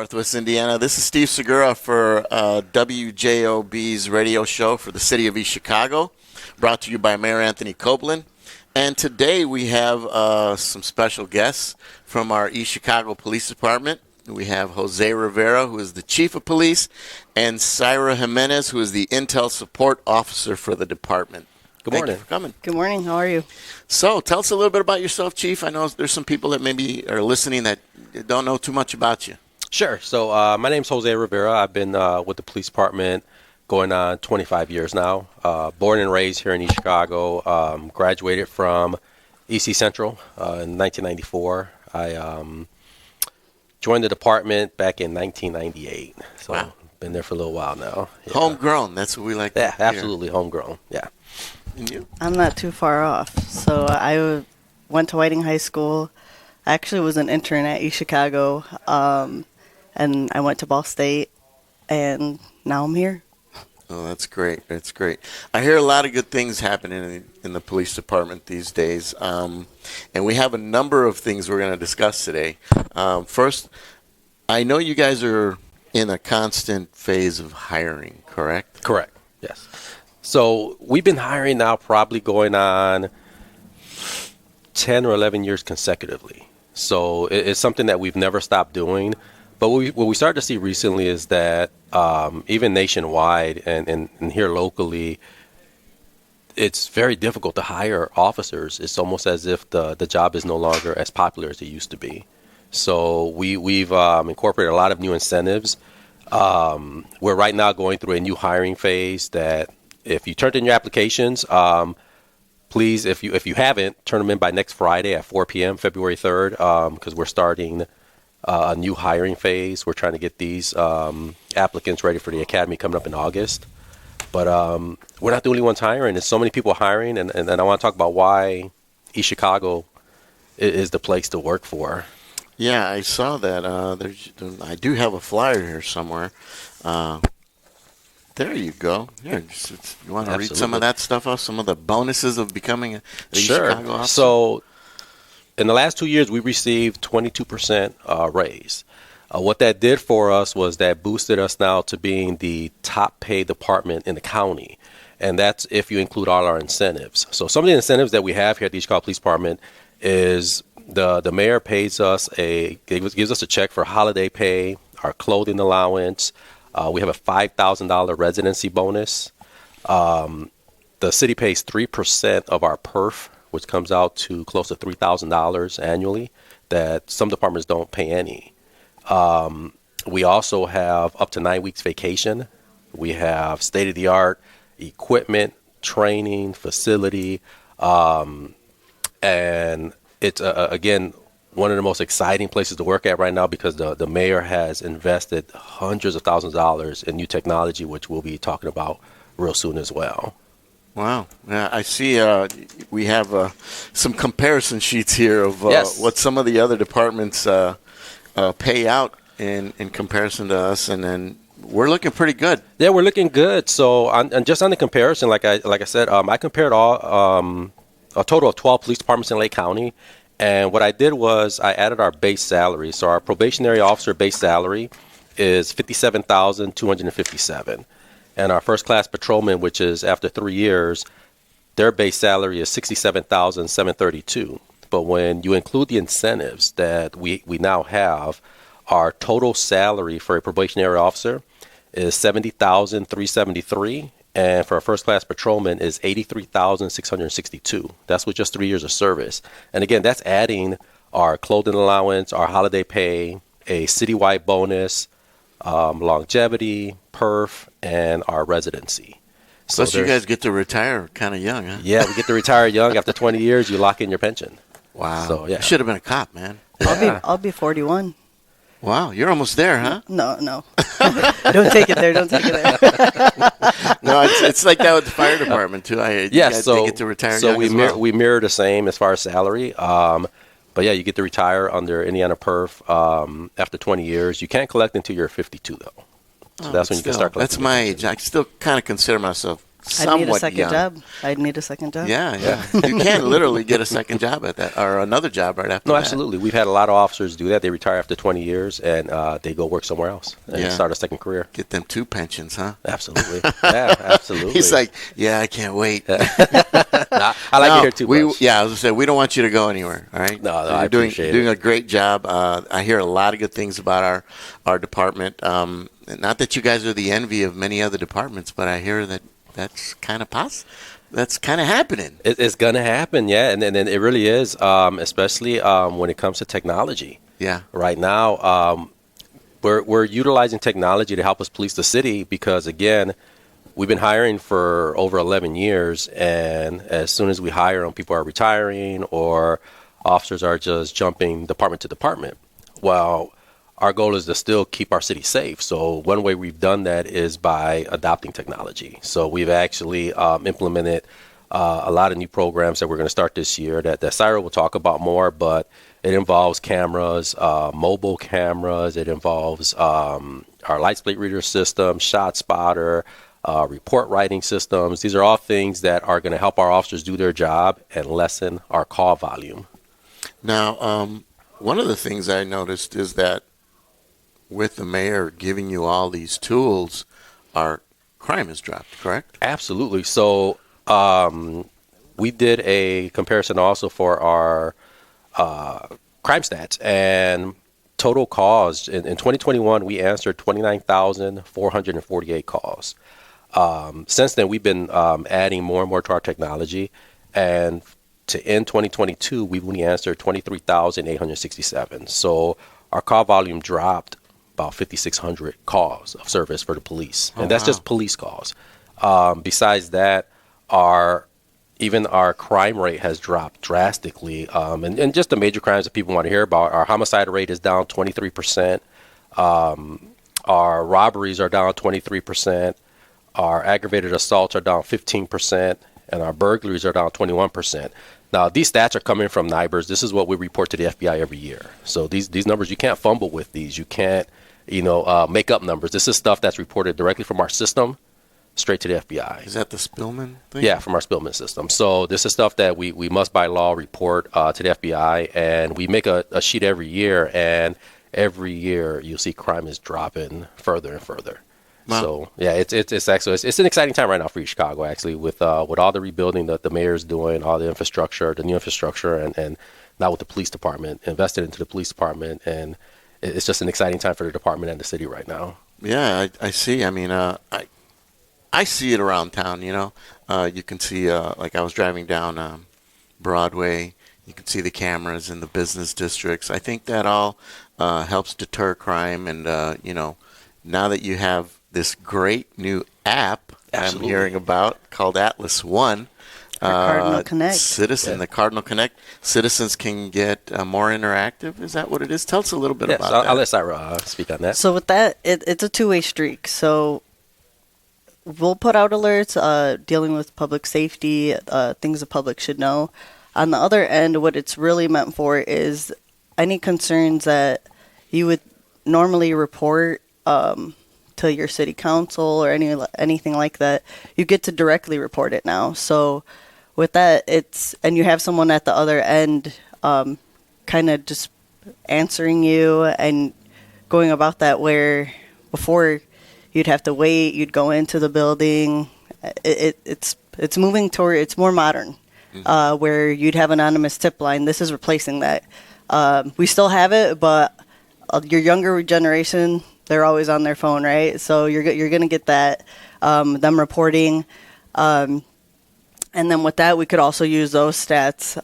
Northwest Indiana. This is Steve Segura for WJOB's radio show for the city of East Chicago, brought to you by Mayor Anthony Copeland. And today we have some special guests from our East Chicago Police Department. We have Jose Rivera, who is the Chief of Police, and Syra Jimenez, who is the Intel Support Officer for the department. Good morning. Thank you for coming. Good morning. How are you? So tell us a little bit about yourself, Chief. I know there's some people that maybe are listening that don't know too much about you. Sure. So my name's Jose Rivera. I've been with the police department going on 25 years now. Born and raised here in East Chicago. Graduated from EC Central in 1994. I joined the department back in 1998. So wow. Been there for a little while now. Yeah. Homegrown. That's what we like to hear. Absolutely homegrown. Yeah. And you? I'm not too far off. So I went to Whiting High School. I actually was an intern at East Chicago, and I went to Ball State, and now I'm here. Oh, that's great. That's great. I hear a lot of good things happening in the police department these days, and we have a number of things we're going to discuss today. First, I know you guys are in a constant phase of hiring, correct? Correct. Yes. So we've been hiring now probably going on 10 or 11 years consecutively. So it's something that we've never stopped doing. But what we started to see recently is that even nationwide and here locally, it's very difficult to hire officers. It's almost as if the job is no longer as popular as it used to be. So we've incorporated a lot of new incentives. We're right now going through a new hiring phase that if you turned in your applications, please, if you haven't, turn them in by next Friday at 4 p.m., February 3rd, because we're starting a new hiring phase. We're trying to get these applicants ready for the academy coming up in August. But we're not the only ones hiring. There's so many people hiring, and I want to talk about why East Chicago is the place to work for. Yeah, I saw that. I do have a flyer here somewhere. There you go. Here, you want to read some of that stuff off? Some of the bonuses of becoming a Chicago officer? So in the last 2 years, we received 22% raise. What that did for us was that boosted us now to being the top paid department in the county. And that's if you include all our incentives. So some of the incentives that we have here at the East Chicago Police Department is the mayor pays us gives us a check for holiday pay, our clothing allowance. We have a $5,000 residency bonus. The city pays 3% of our perf, which comes out to close to $3,000 annually, that some departments don't pay any. We also have up to 9 weeks vacation. We have state-of-the-art equipment, training, facility, and it's, again, one of the most exciting places to work at right now because the mayor has invested hundreds of thousands of dollars in new technology, which we'll be talking about real soon as well. Wow. Yeah, I see we have some comparison sheets here of what some of the other departments pay out in comparison to us, and then we're looking pretty good. Yeah, we're looking good. So and just on the comparison, like I said, I compared all a total of 12 police departments in Lake County. And what I did was I added our base salary. So our probationary officer base salary is $57,257. And our first class patrolman, which is after 3 years, their base salary is $67,732. But when you include the incentives that we now have, our total salary for a probationary officer is $70,373. And for a first-class patrolman is $83,662. That's with just 3 years of service. And again, that's adding our clothing allowance, our holiday pay, a citywide bonus, longevity, perf, and our residency. So plus you guys get to retire kind of young, huh? Yeah, we get to retire young. After 20 years, you lock in your pension. Wow. So, yeah. You should have been a cop, man. I'll be 41. Wow, you're almost there, huh? No. Don't take it there. No, it's like that with the fire department, too. They get to retire young as well. We mirror the same as far as salary. But, yeah, you get to retire under Indiana Perf after 20 years. You can't collect until you're 52, though. So that's when you can start collecting. That's my age. I still kind of consider myself I'd need a somewhat second young. job. I'd need a second job. Yeah. You can literally get a second job at that, or another job right after No, that. absolutely. We've had a lot of officers do that. They retire after 20 years and they go work somewhere else and Yeah. start a second career. Get them 2 pensions, huh? Absolutely. Yeah, absolutely. He's like, yeah, I can't wait. Nah, I like it here too much. Yeah, I was gonna say we don't want you to go anywhere. All right. No, You're I doing appreciate doing it. a great job. I hear a lot of good things about our department. Not that you guys are the envy of many other departments, but I hear that that's kind of That's kind of happening. It's gonna happen, yeah, and it really is, especially when it comes to technology. Yeah. Right now, we're utilizing technology to help us police the city because, again, we've been hiring for over 11 years, and as soon as we hire them, people are retiring or officers are just jumping department to department. Well, our goal is to still keep our city safe. So one way we've done that is by adopting technology. So we've actually implemented a lot of new programs that we're going to start this year that Syra will talk about more, but it involves cameras, mobile cameras. It involves our license plate reader system, shot spotter, report writing systems. These are all things that are going to help our officers do their job and lessen our call volume. Now, one of the things I noticed is that with the mayor giving you all these tools, our crime has dropped, correct? Absolutely. So we did a comparison also for our crime stats and total calls. In 2021, we answered 29,448 calls. Since then, we've been adding more and more to our technology. And to end 2022, we've only answered 23,867. So our call volume dropped about 5,600 calls of service for the police. And that's just police calls. Besides that, even our crime rate has dropped drastically. And just the major crimes that people want to hear about, our homicide rate is down 23%. Our robberies are down 23%. Our aggravated assaults are down 15%. And our burglaries are down 21%. Now, these stats are coming from NIBRS. This is what we report to the FBI every year. So these numbers, you can't fumble with these. You can't, make up numbers. This is stuff that's reported directly from our system straight to the FBI. Is that the Spillman thing? Yeah, from our Spillman system. So this is stuff that we must by law report to the FBI, and we make a sheet every year, and every year you'll see crime is dropping further and further. Wow. So yeah, it's actually it's an exciting time right now for East Chicago, actually, with all the rebuilding that the mayor's doing, all the infrastructure, the new infrastructure, and now with the police department, invested into the police department, and it's just an exciting time for the department and the city right now. Yeah, I see. I mean, I see it around town, you can see, like I was driving down Broadway, you can see the cameras in the business districts. I think that all helps deter crime. And, now that you have this great new app Absolutely. I'm hearing about called Atlas One, Cardinal Connect. The Cardinal Connect, citizens can get more interactive. Is that what it is? Tell us a little bit Yes, about that. I'll let Syra speak on that. So with that, it's a two-way streak. So we'll put out alerts dealing with public safety, things the public should know. On the other end, what it's really meant for is any concerns that you would normally report to your city council or anything like that, you get to directly report it now. So with that, and you have someone at the other end kind of just answering you and going about that, where before you'd have to wait, you'd go into the building. It's moving toward, it's more modern, where you'd have anonymous tip line. This is replacing that. We still have it, but your younger generation, they're always on their phone, right? So you're going to get that, them reporting. And then with that, we could also use those stats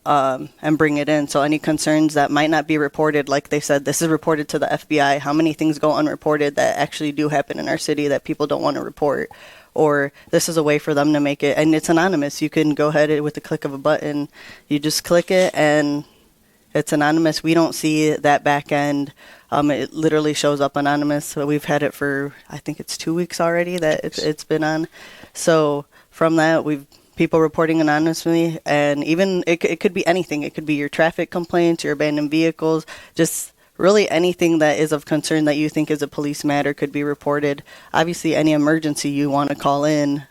and bring it in. So any concerns that might not be reported, like they said, this is reported to the FBI. How many things go unreported that actually do happen in our city that people don't want to report? Or this is a way for them to make it, and it's anonymous. You can go ahead with the click of a button. You just click it, and it's anonymous. We don't see that back end. It literally shows up anonymous. So we've had it for, I think it's 2 weeks already that it's been on. So from that, we've people reporting anonymously, and even it could be anything. It could be your traffic complaints, your abandoned vehicles, just really anything that is of concern that you think is a police matter could be reported. Obviously, any emergency you want to call in,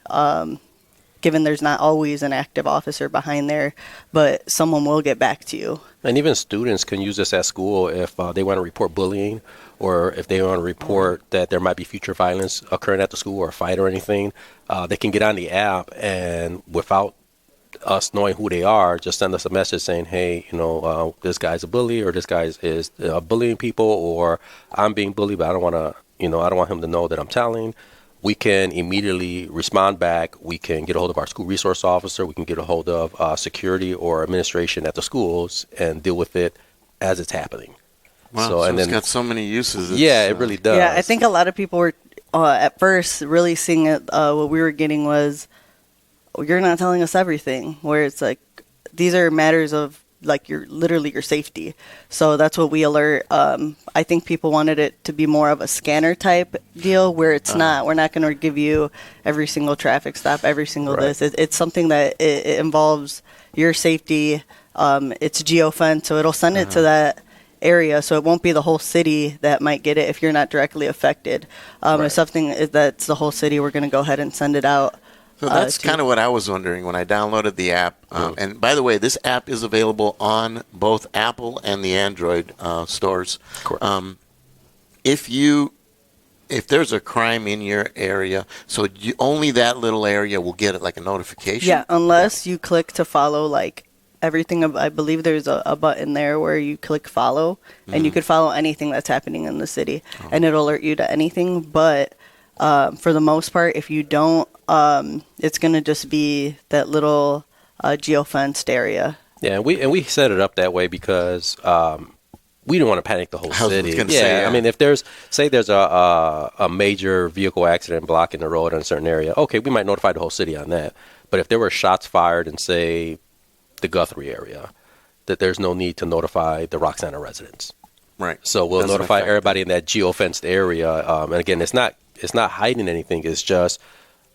given there's not always an active officer behind there, but someone will get back to you. And even students can use this at school if they want to report bullying, or if they want to report that there might be future violence occurring at the school or a fight or anything. They can get on the app, and without us knowing who they are, just send us a message saying, hey, this guy's a bully, or this guy is bullying people, or I'm being bullied, but I don't want to, I don't want him to know that I'm telling. We can immediately respond back. We can get a hold of our school resource officer. We can get a hold of security or administration at the schools and deal with it as it's happening. Wow, so it's got so many uses. Yeah, it really does. Yeah, I think a lot of people were at first really seeing it. What we were getting was, you're not telling us everything, where it's like, these are matters of like literally your safety. So that's what we alert. I think people wanted it to be more of a scanner type deal, where it's not. We're not going to give you every single traffic stop, every single this. It's something that it involves your safety. It's geofenced, so it'll send it to that area, so it won't be the whole city that might get it if you're not directly affected. If something that's the whole city, we're going to go ahead and send it out. So that's kind of what I was wondering when I downloaded the app. And by the way, this app is available on both Apple and the Android stores. If there's a crime in your area, so only that little area will get it, like a notification? Yeah, unless you click to follow, like, everything. I believe there's a button there where you click follow, and you could follow anything that's happening in the city, and it'll alert you to anything. But for the most part, if you don't, it's going to just be that little geofenced area. Yeah, and we set it up that way because we don't want to panic the whole city. I mean, if there's a major vehicle accident blocking the road in a certain area, okay, we might notify the whole city on that. But if there were shots fired in, say, the Guthrie area, that there's no need to notify the Roxana residents. Right. So we'll notify everybody in that geofenced area. And again, it's not hiding anything. It's just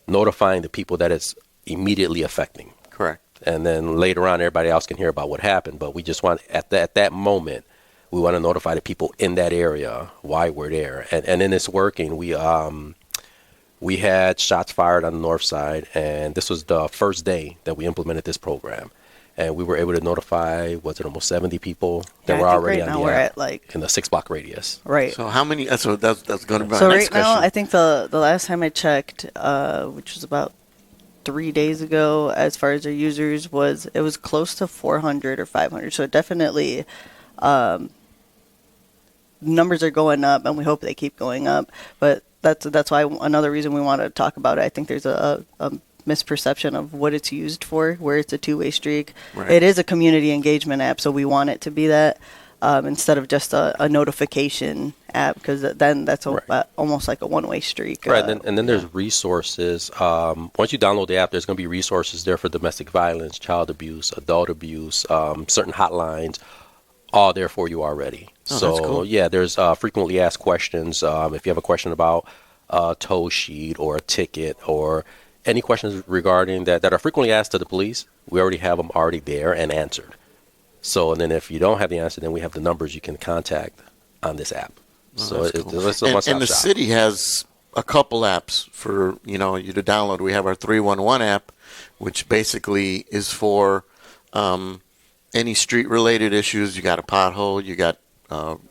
notifying the people that it's immediately affecting. Correct. And then later on, everybody else can hear about what happened. But we just want, at that moment, we want to notify the people in that area why we're there. And then it's working. We had shots fired on the north side, and this was the first day that we implemented this program. And we were able to notify, almost 70 people that were already on the app in the 6-block radius. Right. So how many? That's going to be my so next right now, question. I think the last time I checked, which was about 3 days ago, as far as our users, it was close to 400 or 500. So definitely, numbers are going up, and we hope they keep going up. But that's why another reason we want to talk about it. I think there's a misperception of what it's used for, where it's a two-way streak. Right. It is a community engagement app, so we want it to be that instead of just a notification app, because then that's almost like a one-way streak. Right, and then there's resources. Once you download the app, there's going to be resources there for domestic violence, child abuse, adult abuse, certain hotlines, all there for you already. Oh, so, that's cool. Yeah, there's frequently asked questions. If you have a question about a tow sheet or a ticket or any questions regarding that are frequently asked to the police, we already have them already there and answered. So, and then if you don't have the answer, then we have the numbers you can contact on this app. Oh, so it's cool. a one-stop and the shop. city has a couple apps for you to download. We have our 311 app, which basically is for any street-related issues. You got a pothole, you got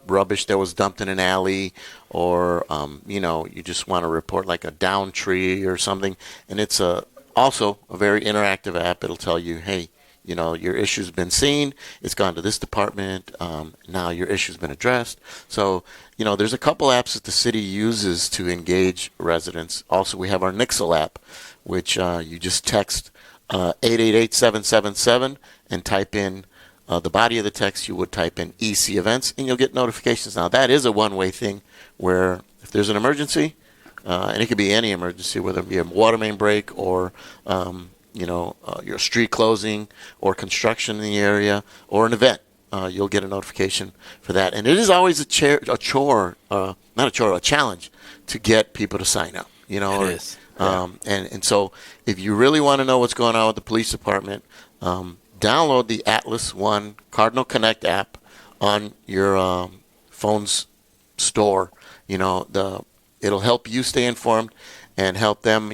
rubbish that was dumped in an alley, or you just want to report like a downed tree or something. And it's also a very interactive app. It'll tell you, hey, your issue's been seen. It's gone to this department. Now your issue's been addressed. So, there's a couple apps that the city uses to engage residents. Also, we have our Nixle app, which you just text 888-777 and type in the body of the text. You would type in EC events, and you'll get notifications. Now, that is a one-way thing where if there's an emergency, and it could be any emergency, whether it be a water main break or your street closing or construction in the area or an event, you'll get a notification for that. And it is always a challenge to get people to sign up. It is. And so if you really want to know what's going on with the police department, download the Atlas One Cardinal Connect app on your phone's store. It'll help you stay informed and help them,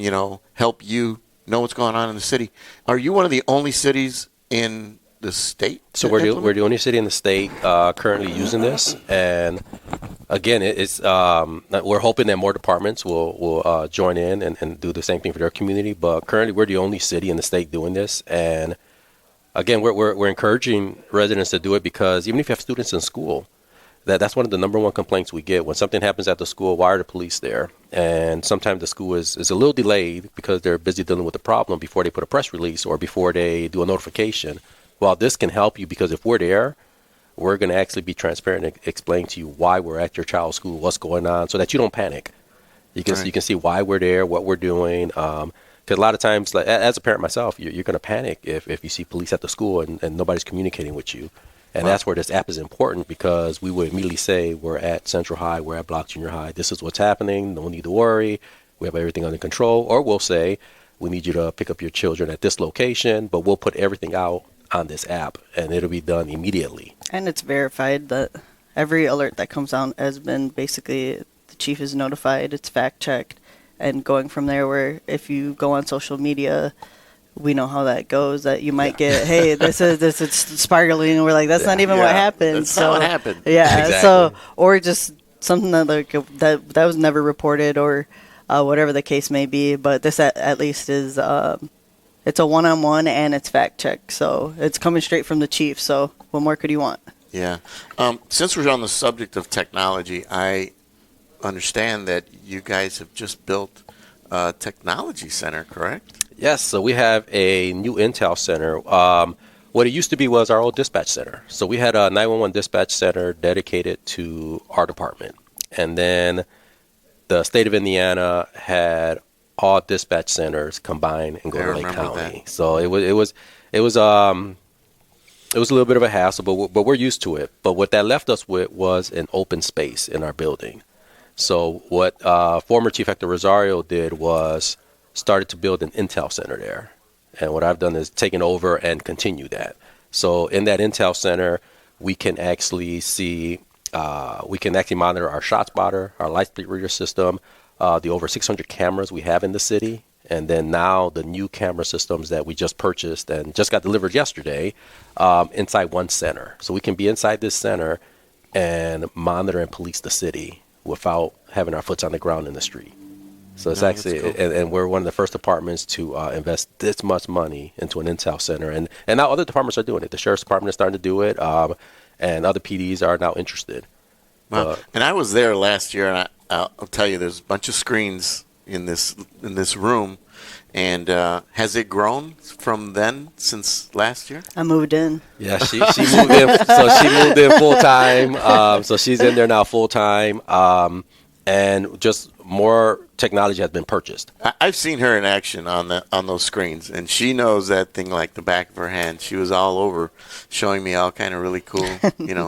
help you know what's going on in the city. Are you one of the only cities in the state? So to we're implement? the only city in the state currently using this, and again, it's we're hoping that more departments will join in and do the same thing for their community. But currently, we're the only city in the state doing this, and again, we're encouraging residents to do it because even if you have students in school, that's one of the number one complaints we get. When something happens at the school, why are the police there? And sometimes the school is a little delayed because they're busy dealing with the problem before they put a press release or before they do a notification. Well, this can help you because if we're there, we're going to actually be transparent and explain to you why we're at your child's school, what's going on, so that you don't panic. You can see why we're there, what we're doing. Because a lot of times, like, as a parent myself, you're going to panic if you see police at the school and nobody's communicating with you. And that's where this app is important because we would immediately say we're at Central High, we're at Block Junior High. This is what's happening. No need to worry. We have everything under control. Or we'll say we need you to pick up your children at this location, but we'll put everything out on this app, and it'll be done immediately. And it's verified that every alert that comes out has been basically the chief is notified, it's fact checked, and going from there. Where if you go on social media, we know how that goes. That you might get, hey, this is spiraling, and we're like, that's not even what happened. That's not what happened. Yeah. Exactly. So or just something that that was never reported or whatever the case may be. But this at least is. It's a one-on-one and it's fact-checked, so it's coming straight from the chief. So what more could you want? Yeah. Since we're on the subject of technology, I understand that you guys have just built a technology center, correct? Yes, so we have a new Intel center. What it used to be was our old dispatch center. So we had a 911 dispatch center dedicated to our department. And then the state of Indiana had all dispatch centers combined and go to Lake County. That. So it was a little bit of a hassle, but we're used to it. But what that left us with was an open space in our building. So what former Chief Hector Rosario did was started to build an Intel center there. And what I've done is taken over and continue that. So in that Intel center, we can actually monitor our shot spotter, our light plate reader system, the over 600 cameras we have in the city, and then now the new camera systems that we just purchased and just got delivered yesterday inside one center. So we can be inside this center and monitor and police the city without having our foots on the ground in the street. So it's actually, cool. and we're one of the first departments to invest this much money into an Intel center. And now other departments are doing it. The Sheriff's Department is starting to do it, and other PDs are now interested. Well, and I was there last year, and I'll tell you, there's a bunch of screens in this room. And has it grown from then since last year? I moved in. Yeah, she moved in. So she moved in full time. So she's in there now full time. And just more technology has been purchased. I've seen her in action on those screens, and she knows that thing like the back of her hand. She was all over, showing me all kind of really cool,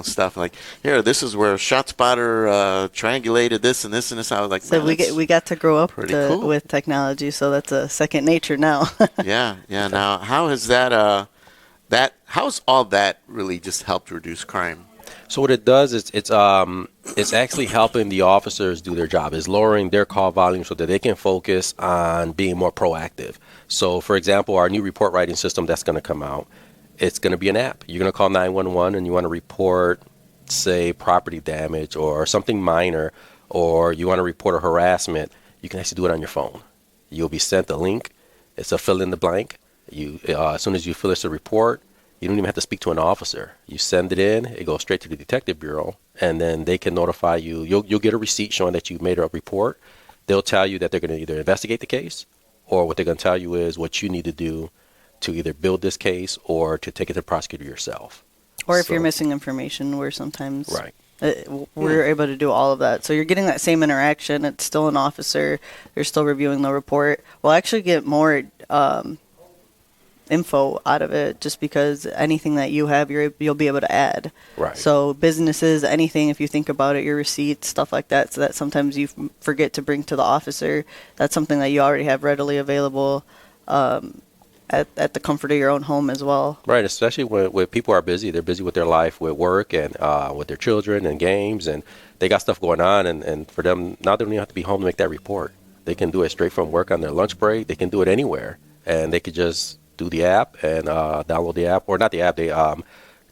stuff. Like, here, this is where ShotSpotter triangulated this and this and this. I was like, so we got to grow up cool. with technology, so that's a second nature now. yeah. Now, how has how's all that really just helped reduce crime? So what it does is it's actually helping the officers do their job. It's lowering their call volume so that they can focus on being more proactive. So, for example, our new report writing system that's going to come out, it's going to be an app. You're going to call 911 and you want to report, say, property damage or something minor, or you want to report a harassment. You can actually do it on your phone. You'll be sent a link. It's a fill in the blank. As soon as you finish the report, you don't even have to speak to an officer. You send it in, it goes straight to the detective bureau, and then they can notify you. You'll get a receipt showing that you made a report. They'll tell you that they're going to either investigate the case, or what they're going to tell you is what you need to do to either build this case or to take it to the prosecutor yourself. Or if you're missing information, where sometimes right. We're able to do all of that. So you're getting that same interaction. It's still an officer. You're still reviewing the report. We'll actually get more info out of it, just because anything that you have, you'll be able to add. Right. So businesses, anything, if you think about it, your receipts, stuff like that, so that sometimes you forget to bring to the officer. That's something that you already have readily available at the comfort of your own home as well. Right, especially when people are busy. They're busy with their life, with work and with their children and games, and they got stuff going on. And for them, now they don't even have to be home to make that report. They can do it straight from work on their lunch break. They can do it anywhere. and they could just do the app and download the app, or not the app, they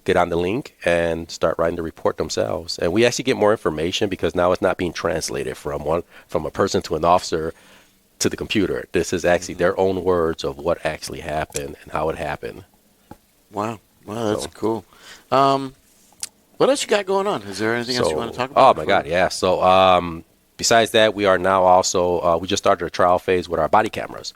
get on the link and start writing the report themselves. And we actually get more information because now it's not being translated from a person to an officer to the computer. This is actually their own words of what actually happened and how it happened. Wow, that's cool. What else you got going on? Is there anything else you want to talk about? Oh my God, yeah. So besides that, we are now also we just started a trial phase with our body cameras.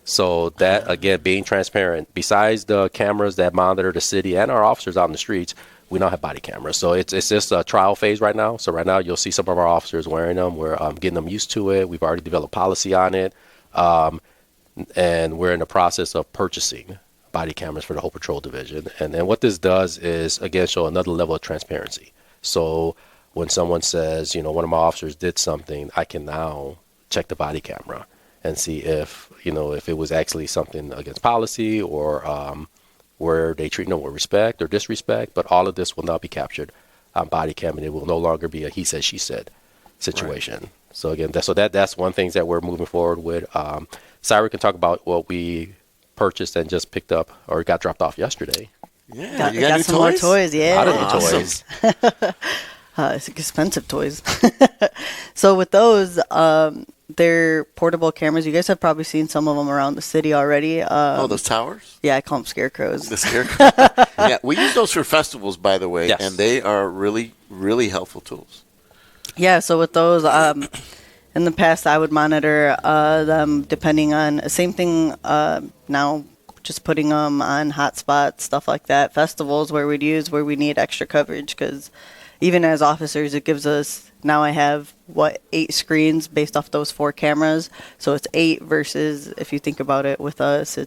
So that, again, being transparent, besides the cameras that monitor the city and our officers out in the streets, we now have body cameras. So it's just a trial phase right now. So right now you'll see some of our officers wearing them. We're getting them used to it. We've already developed policy on it. And we're in the process of purchasing body cameras for the whole patrol division. And then what this does is, again, show another level of transparency. So when someone says, one of my officers did something, I can now check the body camera and see if it was actually something against policy or where they treat them with respect or disrespect. But all of this will now be captured on body cam, and it will no longer be a he said, she said situation. Right. So again, that's one thing that we're moving forward with. Cyrus can talk about what we purchased and just picked up or got dropped off yesterday. Yeah, you got some more toys. Yeah, a lot of new toys. It's expensive toys. So with those, they're portable cameras. You guys have probably seen some of them around the city already. Those towers? Yeah, I call them scarecrows. The scarecrow. Yeah, we use those for festivals, by the way, yes. And they are really, really helpful tools. Yeah, so with those, in the past, I would monitor them depending on same thing now. Just putting them on hotspots, stuff like that. Festivals where we need extra coverage because even as officers, it gives us, now I have, 8 screens based off those 4 cameras. So it's 8 versus, if you think about it with us,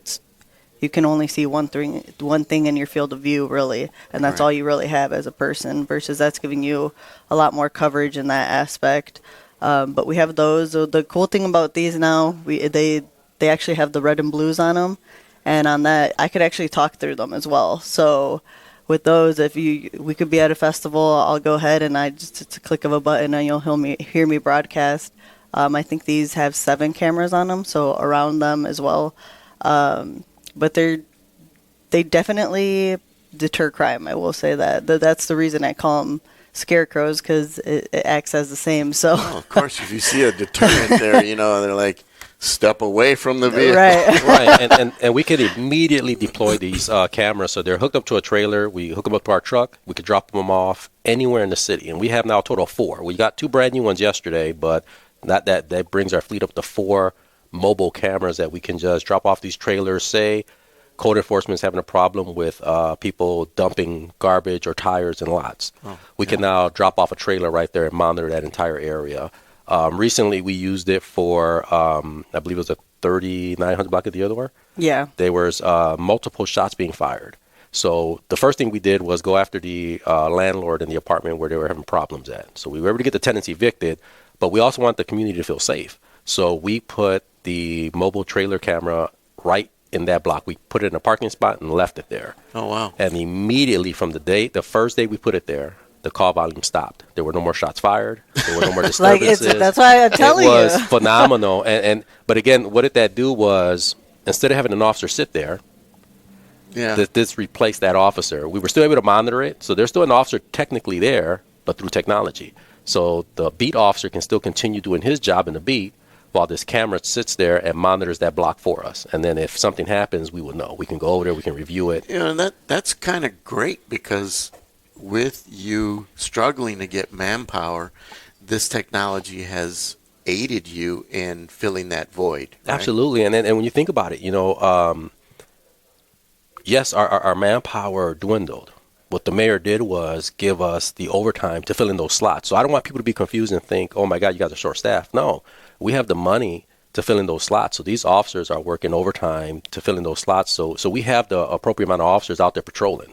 you can only see one thing in your field of view, really. And that's all you really have as a person versus that's giving you a lot more coverage in that aspect. But we have those. So the cool thing about these now, they actually have the red and blues on them. And on that, I could actually talk through them as well. So with those, we could be at a festival, I'll go ahead and it's a click of a button and you'll hear me broadcast. I think these have 7 cameras on them, so around them as well. But they definitely deter crime. I will say that's the reason I call them scarecrows because it acts as the same. So of course, if you see a deterrent there, they're like, step away from the vehicle. Right. Right. And we could immediately deploy these cameras. So they're hooked up to a trailer. We hook them up to our truck. We could drop them off anywhere in the city. And we have now a total of 4. We got 2 brand new ones yesterday, but that brings our fleet up to 4 mobile cameras that we can just drop off these trailers. Say code enforcement is having a problem with people dumping garbage or tires in lots. We can now drop off a trailer right there and monitor that entire area. Recently, we used it for, I believe it was a 3900 block of Theodore. Yeah. There was multiple shots being fired. So the first thing we did was go after the landlord in the apartment where they were having problems at. So we were able to get the tenants evicted, but we also want the community to feel safe. So we put the mobile trailer camera right in that block. We put it in a parking spot and left it there. Oh, wow. And immediately from the first day we put it there, the call volume stopped. There were no more shots fired. There were no more disturbances. That's why I'm telling you. It was phenomenal. But again, what did that do was, instead of having an officer sit there, this replaced that officer. We were still able to monitor it. So there's still an officer technically there, but through technology. So the beat officer can still continue doing his job in the beat while this camera sits there and monitors that block for us. And then if something happens, we will know. We can go over there. We can review it. And that's kind of great because with you struggling to get manpower, this technology has aided you in filling that void. Right? Absolutely. And when you think about it, yes, our manpower dwindled. What the mayor did was give us the overtime to fill in those slots. So I don't want people to be confused and think, oh my God, you guys are short staffed. No, we have the money to fill in those slots. So these officers are working overtime to fill in those slots. So we have the appropriate amount of officers out there patrolling.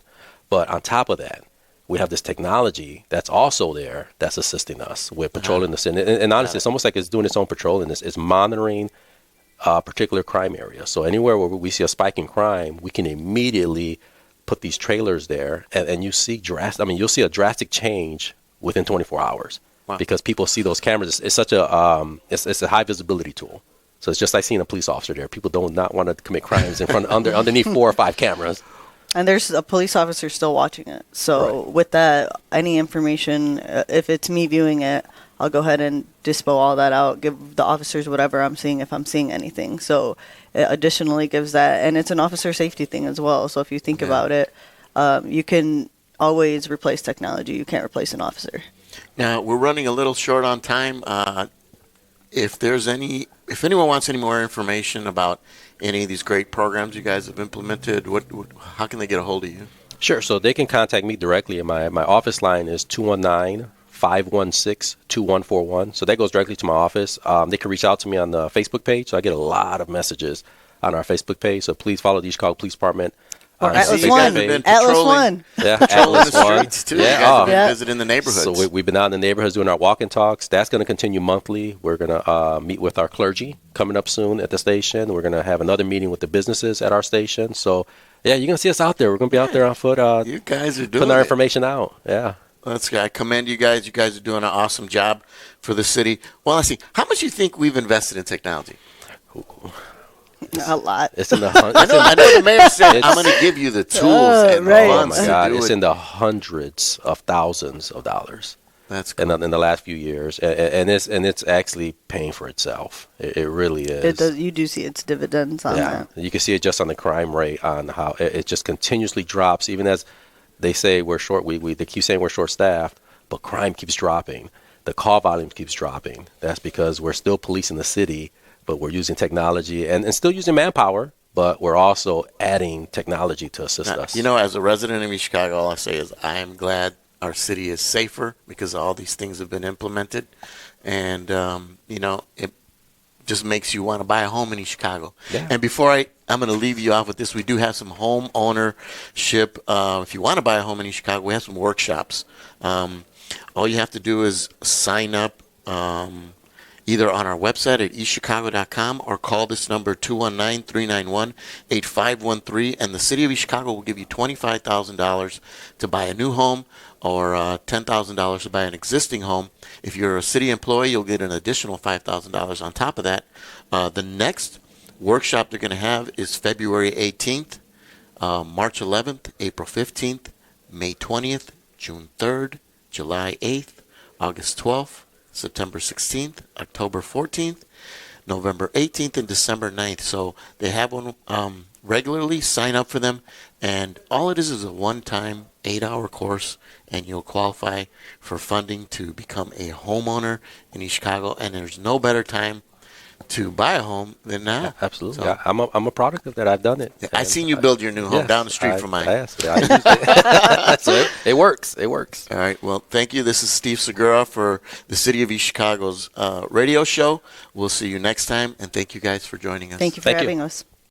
But on top of that, we have this technology that's also there that's assisting us with patrolling the city. And honestly, it's almost like it's doing its own patrolling. It's monitoring a particular crime area. So anywhere where we see a spike in crime, we can immediately put these trailers there, and you see you'll see a drastic change within 24 hours because people see those cameras. It's such a it's a high visibility tool. So it's just like seeing a police officer there. People do not want to commit crimes in front underneath 4 or 5 cameras. And there's a police officer still watching it. So Right. with that, any information, if it's me viewing it, I'll go ahead and dispo all that out, give the officers whatever I'm seeing if I'm seeing anything. So it additionally gives that, and it's an officer safety thing as well. So if you think about it, you can always replace technology. You can't replace an officer. Now we're running a little short on time. If anyone wants any more information about any of these great programs you guys have implemented, how can they get a hold of you? Sure. So they can contact me directly. And my office line is 219-516-2141. So that goes directly to my office. They can reach out to me on the Facebook page. So I get a lot of messages on our Facebook page. So please follow the Chicago Police Department. Or I see Atlas you guys One. have been Atlas patrolling- One. Yeah, Patrolling Atlas the One. streets too. You Yeah. guys have been Yeah. visiting the neighborhoods. So we've been out in the neighborhoods doing our walk and talks. That's going to continue monthly. We're going to meet with our clergy coming up soon at the station. We're going to have another meeting with the businesses at our station. So, yeah, you're going to see us out there. We're going to be out there on foot You guys are doing putting our it. information out. Yeah. I commend you guys. You guys are doing an awesome job for the city. Well, let's see. How much do you think we've invested in technology? A lot. It's in the I know the mayor said, I'm going to give you the tools and the right. Oh funds my to God! do It's it. in the hundreds of thousands of dollars That's cool. in the last few years, and it's actually paying for itself. It really is. It does. You do see its dividends on Yeah, that. you can see it just on the crime rate, on how it just continuously drops. Even as they say we're short, they keep saying we're short staffed, but crime keeps dropping. The call volume keeps dropping. That's because we're still policing the city, but we're using technology and still using manpower, but we're also adding technology to assist Now, us. you know, as a resident of East Chicago, all I say is I am glad our city is safer because all these things have been implemented. And, it just makes you want to buy a home in East Chicago. Yeah. And before I'm going to leave you off with this, we do have some home ownership. If you want to buy a home in East Chicago, we have some workshops. All you have to do is sign up either on our website at eastchicago.com or call this number 219-391-8513, and the City of East Chicago will give you $25,000 to buy a new home or $10,000 to buy an existing home. If you're a city employee, you'll get an additional $5,000 on top of that. The next workshop they're going to have is February 18th, March 11th, April 15th, May 20th, June 3rd, July 8th, August 12th, September 16th, October 14th, November 18th, and December 9th. So they have one regularly. Sign up for them. And all it is a one-time 8-hour course, and you'll qualify for funding to become a homeowner in East Chicago. And there's no better time to buy a home than now. Yeah, absolutely. So, I'm a product of that. I've done it. I seen you build your new home down the street from mine. Yes, I used it. So it works. It works. All right. Well, thank you. This is Steve Segura for the City of East Chicago's radio show. We'll see you next time, and thank you guys for joining us. Thank you for Thank you. having us.